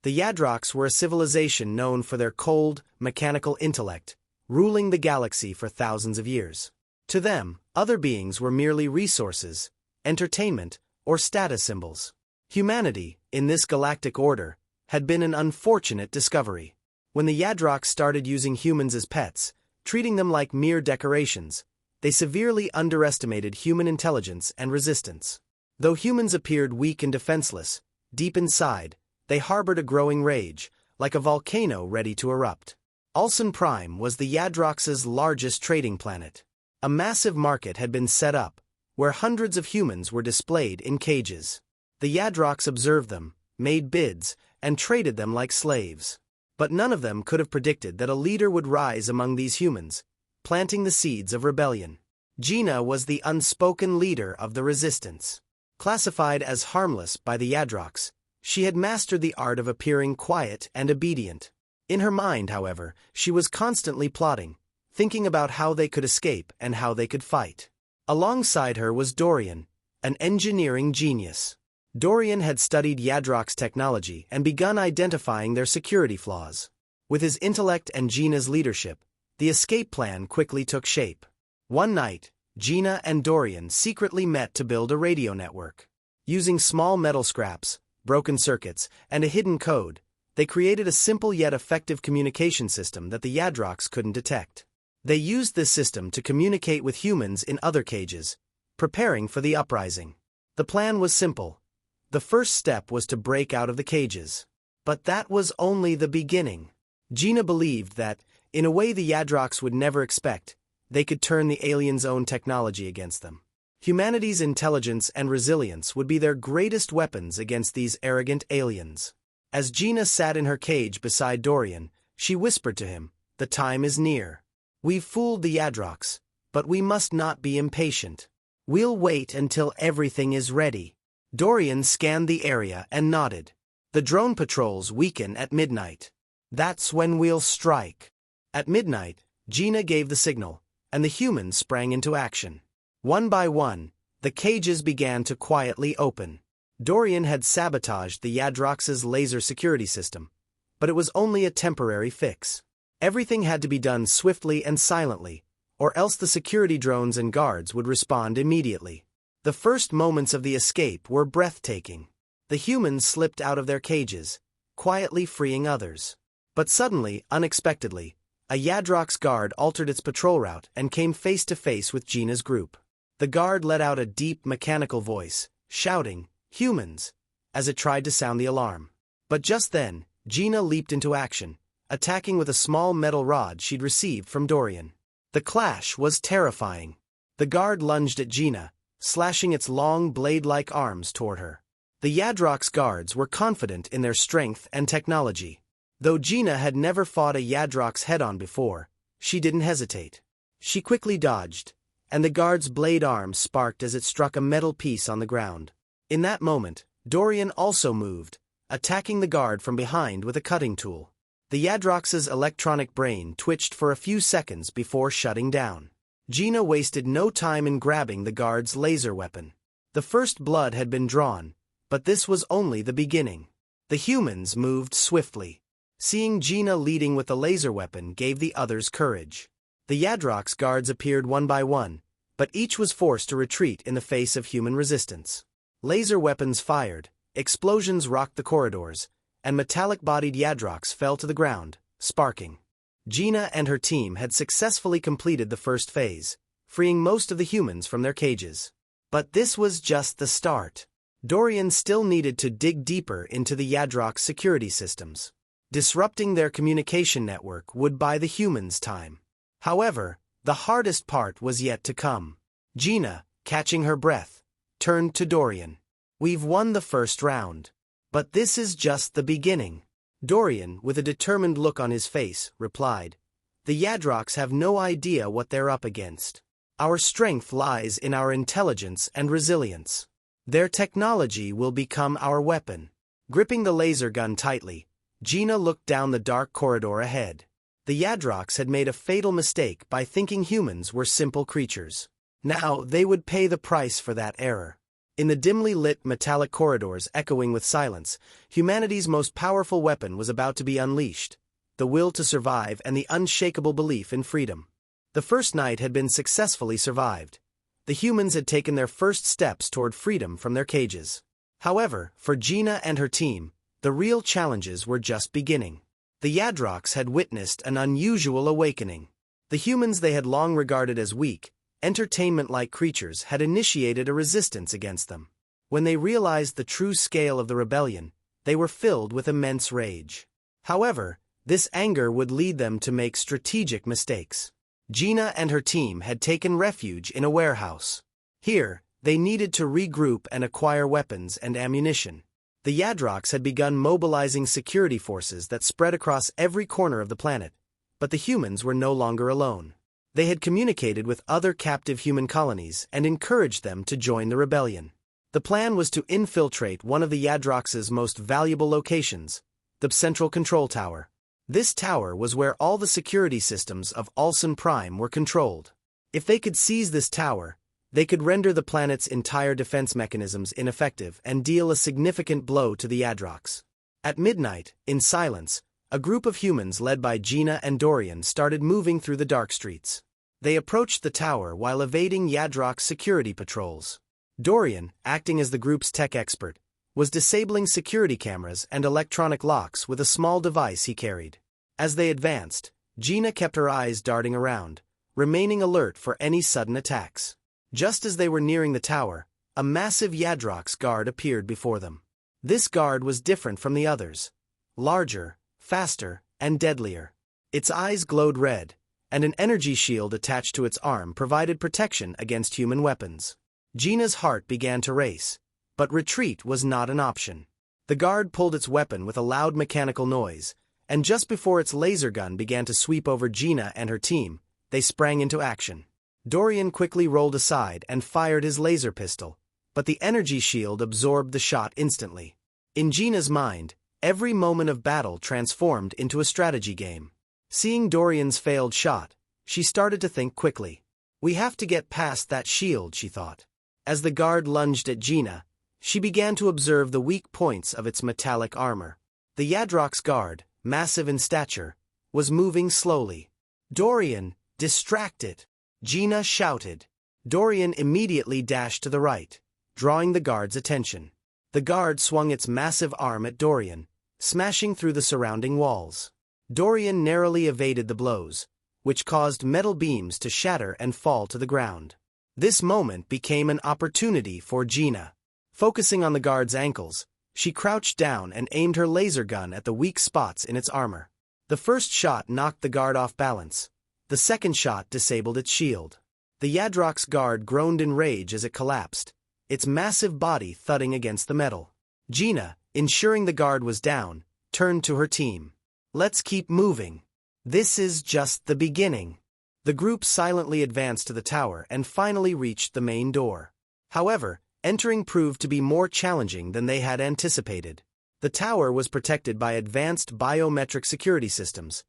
The Yadrox were a civilization known for their cold, mechanical intellect, ruling the galaxy for thousands of years. To them, other beings were merely resources, entertainment, or status symbols. Humanity, in this galactic order, had been an unfortunate discovery. When the Yadrox started using humans as pets, treating them like mere decorations, they severely underestimated human intelligence and resistance. Though humans appeared weak and defenseless, deep inside, they harbored a growing rage, like a volcano ready to erupt. Ulsan Prime was the Yadrox's largest trading planet. A massive market had been set up, where hundreds of humans were displayed in cages. The Yadrox observed them, made bids, and traded them like slaves. But none of them could have predicted that a leader would rise among these humans, planting the seeds of rebellion. Gina was the unspoken leader of the resistance. Classified as harmless by the Yadrox, she had mastered the art of appearing quiet and obedient. In her mind, however, she was constantly plotting, thinking about how they could escape and how they could fight. Alongside her was Dorian, an engineering genius. Dorian had studied Yadrox technology and begun identifying their security flaws. With his intellect and Gina's leadership, the escape plan quickly took shape. One night, Gina and Dorian secretly met to build a radio network. Using small metal scraps, broken circuits, and a hidden code, they created a simple yet effective communication system that the Yadrox couldn't detect. They used this system to communicate with humans in other cages, preparing for the uprising. The plan was simple. The first step was to break out of the cages. But that was only the beginning. Gina believed that, in a way the Yadrox would never expect, they could turn the aliens' own technology against them. Humanity's intelligence and resilience would be their greatest weapons against these arrogant aliens. As Gina sat in her cage beside Dorian, she whispered to him, "The time is near. We've fooled the Yadrox, but we must not be impatient. We'll wait until everything is ready." Dorian scanned the area and nodded. "The drone patrols weaken at midnight. That's when we'll strike." At midnight, Gina gave the signal, and the humans sprang into action. One by one, the cages began to quietly open. Dorian had sabotaged the Yadrox's laser security system, but it was only a temporary fix. Everything had to be done swiftly and silently, or else the security drones and guards would respond immediately. The first moments of the escape were breathtaking. The humans slipped out of their cages, quietly freeing others. But suddenly, unexpectedly, a Yadrox guard altered its patrol route and came face to face with Gina's group. The guard let out a deep mechanical voice, shouting, "Humans," as it tried to sound the alarm. But just then, Gina leaped into action, attacking with a small metal rod she'd received from Dorian. The clash was terrifying. The guard lunged at Gina, slashing its long blade-like arms toward her. The Yadrox guards were confident in their strength and technology. Though Gina had never fought a Yadrox head-on before, she didn't hesitate. She quickly dodged, and the guard's blade arm sparked as it struck a metal piece on the ground. In that moment, Dorian also moved, attacking the guard from behind with a cutting tool. The Yadrox's electronic brain twitched for a few seconds before shutting down. Gina wasted no time in grabbing the guard's laser weapon. The first blood had been drawn, but this was only the beginning. The humans moved swiftly. Seeing Gina leading with the laser weapon gave the others courage. The Yadrox guards appeared one by one, but each was forced to retreat in the face of human resistance. Laser weapons fired, explosions rocked the corridors, and metallic-bodied Yadrox fell to the ground, sparking. Gina and her team had successfully completed the first phase, freeing most of the humans from their cages. But this was just the start. Dorian still needed to dig deeper into the Yadrox security systems. Disrupting their communication network would buy the humans time. However, the hardest part was yet to come. Gina, catching her breath, turned to Dorian. "We've won the first round. But this is just the beginning." Dorian, with a determined look on his face, replied, "The Yadrox have no idea what they're up against. Our strength lies in our intelligence and resilience. Their technology will become our weapon." Gripping the laser gun tightly, Gina looked down the dark corridor ahead. The Yadrox had made a fatal mistake by thinking humans were simple creatures. Now they would pay the price for that error. In the dimly lit metallic corridors echoing with silence, humanity's most powerful weapon was about to be unleashed: the will to survive and the unshakable belief in freedom. The first night had been successfully survived. The humans had taken their first steps toward freedom from their cages. However, for Gina and her team, the real challenges were just beginning. The Yadrox had witnessed an unusual awakening. The humans they had long regarded as weak, entertainment-like creatures had initiated a resistance against them. When they realized the true scale of the rebellion, they were filled with immense rage. However, this anger would lead them to make strategic mistakes. Gina and her team had taken refuge in a warehouse. Here, they needed to regroup and acquire weapons and ammunition. The Yadrox had begun mobilizing security forces that spread across every corner of the planet, but the humans were no longer alone. They had communicated with other captive human colonies and encouraged them to join the rebellion. The plan was to infiltrate one of the Yadrox's most valuable locations, the Central Control Tower. This tower was where all the security systems of Ulsan Prime were controlled. If they could seize this tower, they could render the planet's entire defense mechanisms ineffective and deal a significant blow to the Yadrox. At midnight, in silence, a group of humans led by Gina and Dorian started moving through the dark streets. They approached the tower while evading Yadrox security patrols. Dorian, acting as the group's tech expert, was disabling security cameras and electronic locks with a small device he carried. As they advanced, Gina kept her eyes darting around, remaining alert for any sudden attacks. Just as they were nearing the tower, a massive Yadrox guard appeared before them. This guard was different from the others: larger, faster, and deadlier. Its eyes glowed red, and an energy shield attached to its arm provided protection against human weapons. Gina's heart began to race, but retreat was not an option. The guard pulled its weapon with a loud mechanical noise, and just before its laser gun began to sweep over Gina and her team, they sprang into action. Dorian quickly rolled aside and fired his laser pistol, but the energy shield absorbed the shot instantly. In Gina's mind, every moment of battle transformed into a strategy game. Seeing Dorian's failed shot, she started to think quickly. "We have to get past that shield," she thought. As the guard lunged at Gina, she began to observe the weak points of its metallic armor. The Yadrox guard, massive in stature, was moving slowly. "Dorian, distract it!" Gina shouted. Dorian immediately dashed to the right, drawing the guard's attention. The guard swung its massive arm at Dorian, smashing through the surrounding walls. Dorian narrowly evaded the blows, which caused metal beams to shatter and fall to the ground. This moment became an opportunity for Gina. Focusing on the guard's ankles, she crouched down and aimed her laser gun at the weak spots in its armor. The first shot knocked the guard off balance. The second shot disabled its shield. The Yadrox guard groaned in rage as it collapsed, its massive body thudding against the metal. Gina, ensuring the guard was down, turned to her team. "Let's keep moving. This is just the beginning." The group silently advanced to the tower and finally reached the main door. However, entering proved to be more challenging than they had anticipated. The tower was protected by advanced biometric security systems,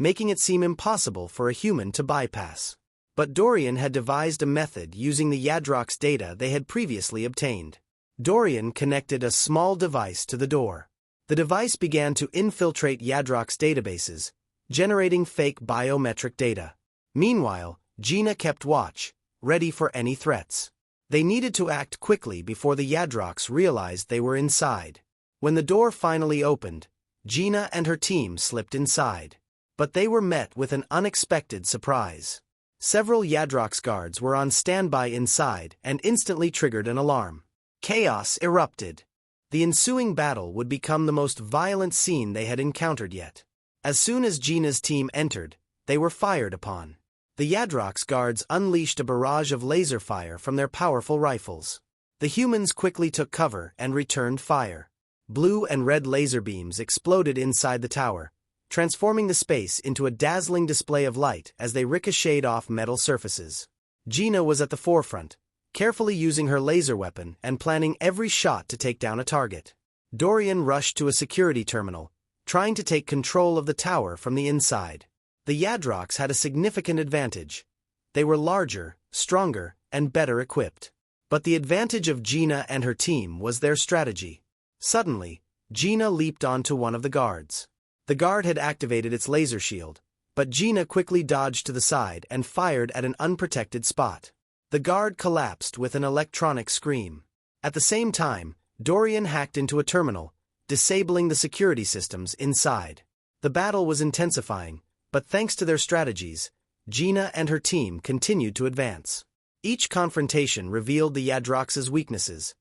making it seem impossible for a human to bypass. But Dorian had devised a method using the Yadrox data they had previously obtained. Dorian connected a small device to the door. The device began to infiltrate Yadrox databases, generating fake biometric data. Meanwhile, Gina kept watch, ready for any threats. They needed to act quickly before the Yadrox realized they were inside. When the door finally opened, Gina and her team slipped inside. But they were met with an unexpected surprise. Several Yadrox guards were on standby inside and instantly triggered an alarm. Chaos erupted. The ensuing battle would become the most violent scene they had encountered yet. As soon as Gina's team entered, they were fired upon. The Yadrox guards unleashed a barrage of laser fire from their powerful rifles. The humans quickly took cover and returned fire. Blue and red laser beams exploded inside the tower, transforming the space into a dazzling display of light as they ricocheted off metal surfaces. Gina was at the forefront, carefully using her laser weapon and planning every shot to take down a target. Dorian rushed to a security terminal, trying to take control of the tower from the inside. The Yadrox had a significant advantage. They were larger, stronger, and better equipped. But the advantage of Gina and her team was their strategy. Suddenly, Gina leaped onto one of the guards. The guard had activated its laser shield, but Gina quickly dodged to the side and fired at an unprotected spot. The guard collapsed with an electronic scream. At the same time, Dorian hacked into a terminal, disabling the security systems inside. The battle was intensifying, but thanks to their strategies, Gina and her team continued to advance. Each confrontation revealed the Yadrox's weaknesses.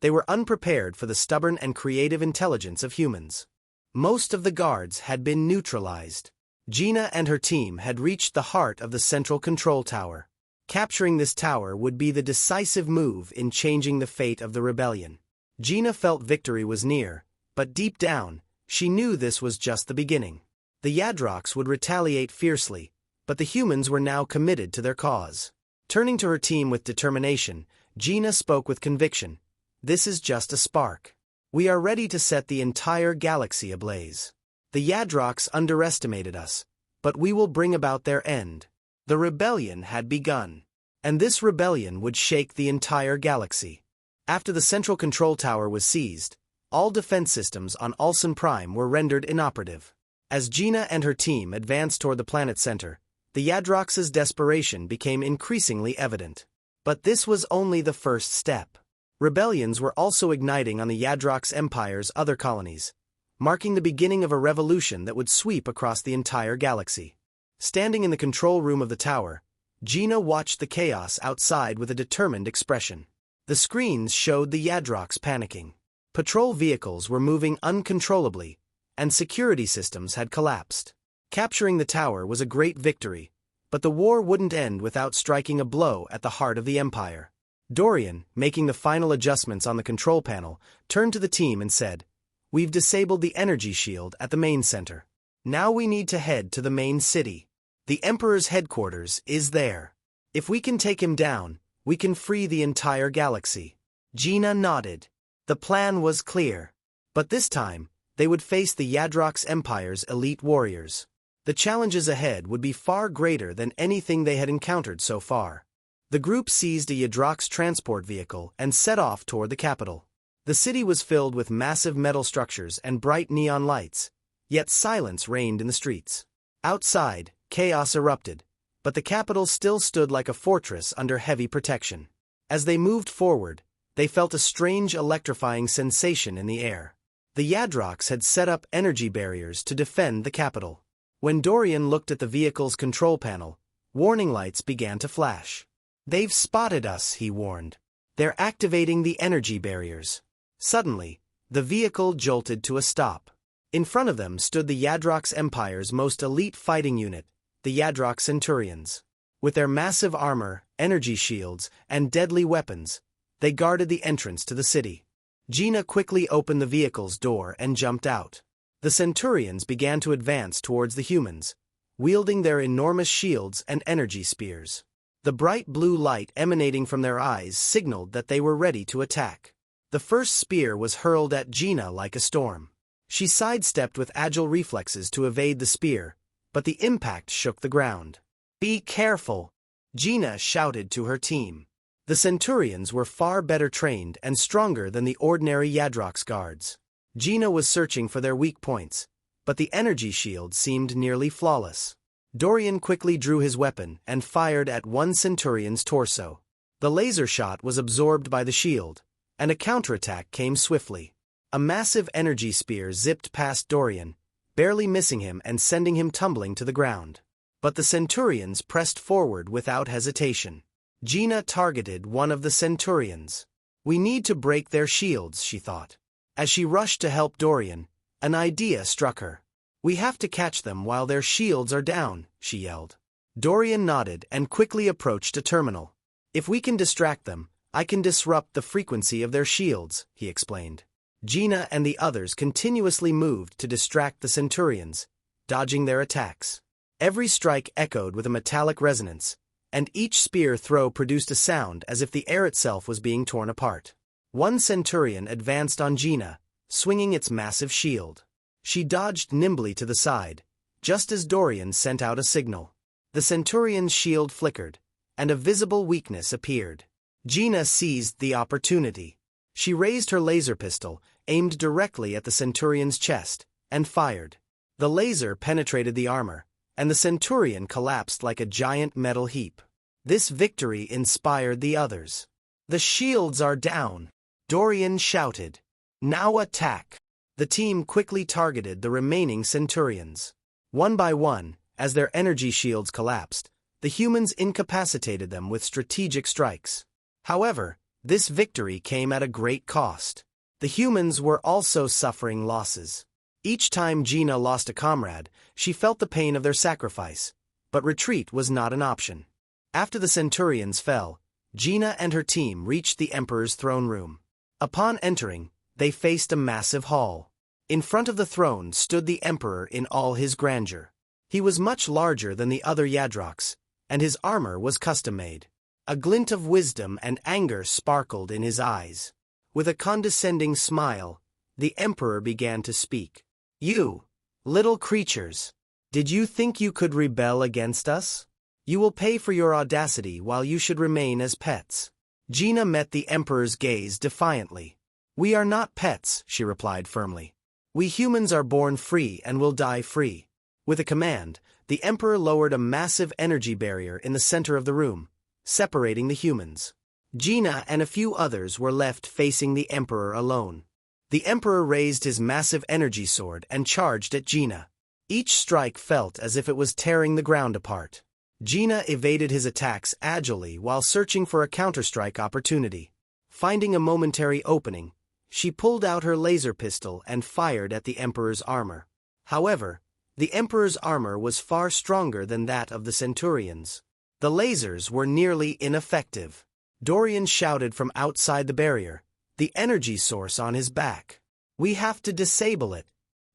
They were unprepared for the stubborn and creative intelligence of humans. Most of the guards had been neutralized. Gina and her team had reached the heart of the central control tower. Capturing this tower would be the decisive move in changing the fate of the rebellion. Gina felt victory was near, but deep down, she knew this was just the beginning. The Yadrox would retaliate fiercely, but the humans were now committed to their cause. Turning to her team with determination, Gina spoke with conviction. This is just a spark. We are ready to set the entire galaxy ablaze. The Yadrox underestimated us, but we will bring about their end. The rebellion had begun, and this rebellion would shake the entire galaxy. After the central control tower was seized, all defense systems on Ulsan Prime were rendered inoperative. As Gina and her team advanced toward the planet's center, the Yadrox's desperation became increasingly evident. But this was only the first step. Rebellions were also igniting on the Yadrox Empire's other colonies, marking the beginning of a revolution that would sweep across the entire galaxy. Standing in the control room of the tower, Gina watched the chaos outside with a determined expression. The screens showed the Yadrox panicking. Patrol vehicles were moving uncontrollably, and security systems had collapsed. Capturing the tower was a great victory, but the war wouldn't end without striking a blow at the heart of the Empire. Dorian, making the final adjustments on the control panel, turned to the team and said, "We've disabled the energy shield at the main center. Now we need to head to the main city. The Emperor's headquarters is there. If we can take him down, we can free the entire galaxy." Gina nodded. The plan was clear. But this time, they would face the Yadrox Empire's elite warriors. The challenges ahead would be far greater than anything they had encountered so far. The group seized a Yadrox transport vehicle and set off toward the capital. The city was filled with massive metal structures and bright neon lights, yet silence reigned in the streets. Outside, chaos erupted, but the capital still stood like a fortress under heavy protection. As they moved forward, they felt a strange electrifying sensation in the air. The Yadrox had set up energy barriers to defend the capital. When Dorian looked at the vehicle's control panel, warning lights began to flash. "They've spotted us," he warned. "They're activating the energy barriers." Suddenly, the vehicle jolted to a stop. In front of them stood the Yadrox Empire's most elite fighting unit, the Yadrox Centurions. With their massive armor, energy shields, and deadly weapons, they guarded the entrance to the city. Gina quickly opened the vehicle's door and jumped out. The Centurions began to advance towards the humans, wielding their enormous shields and energy spears. The bright blue light emanating from their eyes signaled that they were ready to attack. The first spear was hurled at Gina like a storm. She sidestepped with agile reflexes to evade the spear, but the impact shook the ground. "Be careful!" Gina shouted to her team. The Centurions were far better trained and stronger than the ordinary Yadrox guards. Gina was searching for their weak points, but the energy shield seemed nearly flawless. Dorian quickly drew his weapon and fired at one Centurion's torso. The laser shot was absorbed by the shield, and a counterattack came swiftly. A massive energy spear zipped past Dorian, barely missing him and sending him tumbling to the ground. But the Centurions pressed forward without hesitation. Gina targeted one of the Centurions. "We need to break their shields," she thought. As she rushed to help Dorian, an idea struck her. "We have to catch them while their shields are down," she yelled. Dorian nodded and quickly approached a terminal. "If we can distract them, I can disrupt the frequency of their shields," he explained. Gina and the others continuously moved to distract the Centurions, dodging their attacks. Every strike echoed with a metallic resonance, and each spear throw produced a sound as if the air itself was being torn apart. One Centurion advanced on Gina, swinging its massive shield. She dodged nimbly to the side, just as Dorian sent out a signal. The Centurion's shield flickered, and a visible weakness appeared. Gina seized the opportunity. She raised her laser pistol, aimed directly at the Centurion's chest, and fired. The laser penetrated the armor, and the Centurion collapsed like a giant metal heap. This victory inspired the others. "The shields are down," Dorian shouted. "Now attack!" The team quickly targeted the remaining Centurions. One by one, as their energy shields collapsed, the humans incapacitated them with strategic strikes. However, this victory came at a great cost. The humans were also suffering losses. Each time Gina lost a comrade, she felt the pain of their sacrifice, but retreat was not an option. After the Centurions fell, Gina and her team reached the Emperor's throne room. Upon entering, they faced a massive hall. In front of the throne stood the Emperor in all his grandeur. He was much larger than the other Yadrox, and his armor was custom-made. A glint of wisdom and anger sparkled in his eyes. With a condescending smile, the Emperor began to speak. "You, little creatures, did you think you could rebel against us? You will pay for your audacity while you should remain as pets." Gina met the Emperor's gaze defiantly. "We are not pets," she replied firmly. "We humans are born free and will die free." With a command, the Emperor lowered a massive energy barrier in the center of the room, separating the humans. Gina and a few others were left facing the Emperor alone. The Emperor raised his massive energy sword and charged at Gina. Each strike felt as if it was tearing the ground apart. Gina evaded his attacks agilely while searching for a counterstrike opportunity. Finding a momentary opening, she pulled out her laser pistol and fired at the Emperor's armor. However, the Emperor's armor was far stronger than that of the Centurions. The lasers were nearly ineffective. Dorian shouted from outside the barrier, the energy source on his back. "We have to disable it."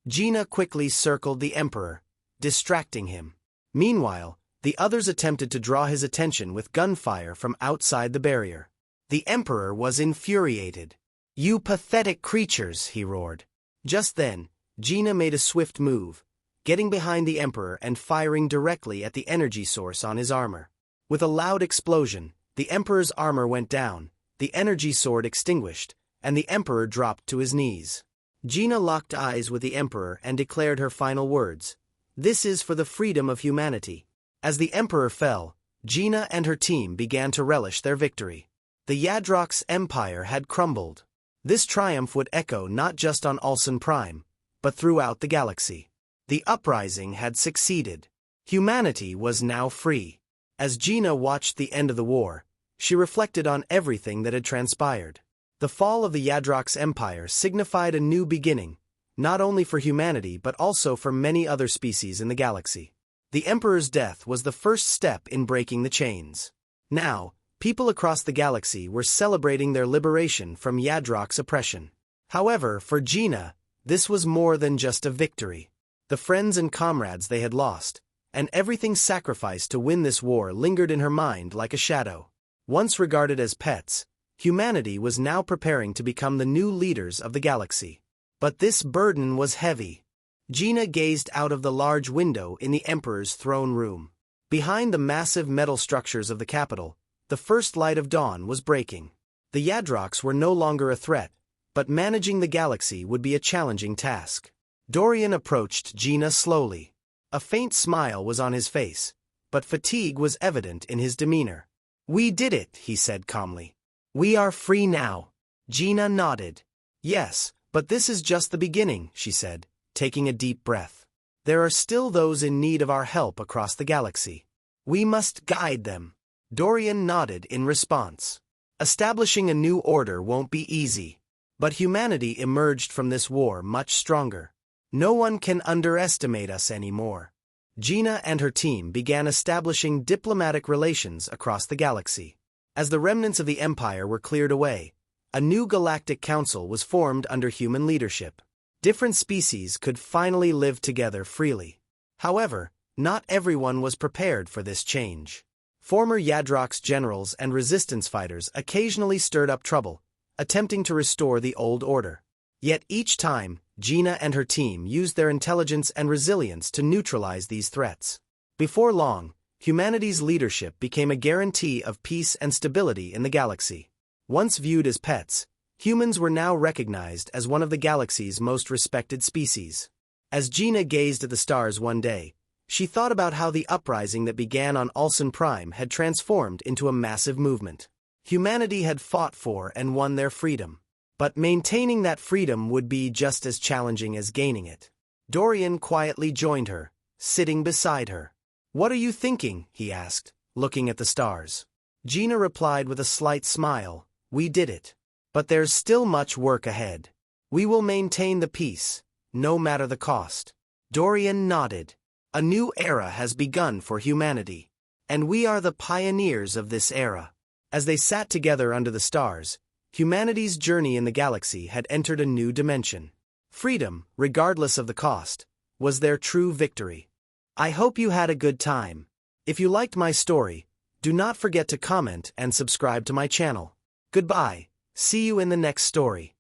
Gina quickly circled the Emperor, distracting him. Meanwhile, the others attempted to draw his attention with gunfire from outside the barrier. The Emperor was infuriated. "You pathetic creatures," he roared. Just then, Gina made a swift move, getting behind the Emperor and firing directly at the energy source on his armor. With a loud explosion, the Emperor's armor went down, the energy sword extinguished, and the Emperor dropped to his knees. Gina locked eyes with the Emperor and declared her final words. "This is for the freedom of humanity." As the Emperor fell, Gina and her team began to relish their victory. The Yadrox Empire had crumbled. This triumph would echo not just on Ulsan Prime, but throughout the galaxy. The uprising had succeeded. Humanity was now free. As Gina watched the end of the war, she reflected on everything that had transpired. The fall of the Yadrox Empire signified a new beginning, not only for humanity but also for many other species in the galaxy. The Emperor's death was the first step in breaking the chains. Now, people across the galaxy were celebrating their liberation from Yadrox oppression. However, for Gina, this was more than just a victory. The friends and comrades they had lost, and everything sacrificed to win this war lingered in her mind like a shadow. Once regarded as pets, humanity was now preparing to become the new leaders of the galaxy. But this burden was heavy. Gina gazed out of the large window in the Emperor's throne room. Behind the massive metal structures of the capital, the first light of dawn was breaking. The Yadrox were no longer a threat, but managing the galaxy would be a challenging task. Dorian approached Gina slowly. A faint smile was on his face, but fatigue was evident in his demeanor. "We did it," he said calmly. "We are free now." Gina nodded. "Yes, but this is just the beginning," she said, taking a deep breath. "There are still those in need of our help across the galaxy. We must guide them." Dorian nodded in response. Establishing a new order won't be easy, but humanity emerged from this war much stronger. No one can underestimate us anymore. Gina and her team began establishing diplomatic relations across the galaxy. As the remnants of the Empire were cleared away, a new galactic council was formed under human leadership. Different species could finally live together freely. However, not everyone was prepared for this change. Former Yadrox generals and resistance fighters occasionally stirred up trouble, attempting to restore the old order. Yet each time, Gina and her team used their intelligence and resilience to neutralize these threats. Before long, humanity's leadership became a guarantee of peace and stability in the galaxy. Once viewed as pets, humans were now recognized as one of the galaxy's most respected species. As Gina gazed at the stars one day, she thought about how the uprising that began on Ulsan Prime had transformed into a massive movement. Humanity had fought for and won their freedom. But maintaining that freedom would be just as challenging as gaining it. Dorian quietly joined her, sitting beside her. "What are you thinking?" he asked, looking at the stars. Gina replied with a slight smile, "We did it. But there's still much work ahead. We will maintain the peace, no matter the cost." Dorian nodded. "A new era has begun for humanity. And we are the pioneers of this era." As they sat together under the stars, humanity's journey in the galaxy had entered a new dimension. Freedom, regardless of the cost, was their true victory. I hope you had a good time. If you liked my story, do not forget to comment and subscribe to my channel. Goodbye, see you in the next story.